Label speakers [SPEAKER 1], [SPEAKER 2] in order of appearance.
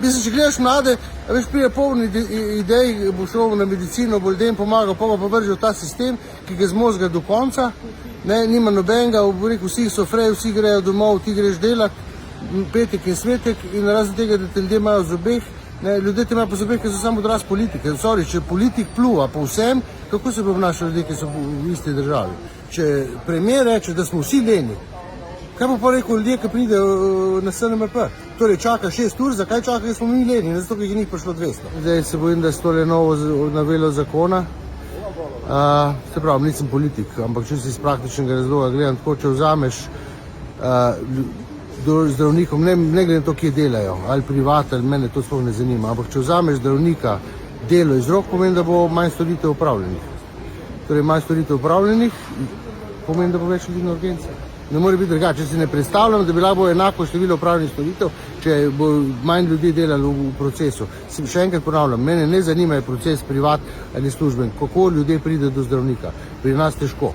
[SPEAKER 1] Mislim, če gledaš mlade, veš, prije polni idej, bo šel na medicino, bo ljudem pomagal, pa vržil ta sistem, ki ga zmozga do konca, ne, nima nobenega, bo rekel, vsi so frej, vsi grejo domov, ti greš delat, petek in svetek in razen tega, da te ljudje imajo v zobeh, ne, ljudje te imajo po zobeh, ki so samo odraz politike. Sorry, če politik pluva po vsem, kako se bo obnašali ljudje, ki so v isti državi? Če premijer reče, da smo vsi leni, kaj bo pa rekel ljudje, ki pridejo na SNMP? Torej čaka 6 ur, zakaj čaka, ker smo mi leni, ne zato, ker jih ni prišlo 200. Zdaj se bojim, da je to le novo novelo zakona. Se pravi, nisem politik, ampak če si iz praktičnega razloga gledam tako, če vzameš zdravnikom, ne glede na to, kje delajo, ali privat, ali mene to sploh ne zanima, ampak če vzameš zdravnika delo iz rok, pomeni, da bo manj storitev upravljenih. Torej, manj storitev upravljenih pomeni, da bo več ljudi na urgenci. Ne more biti drugače. Če si ne predstavljam, da bi lahko enako število upravljenih storitev, če bo manj ljudi delalo v procesu. Še enkrat ponavljam, mene ne zanima proces privat ali služben, kako ljudje pride do zdravnika. Pri nas težko.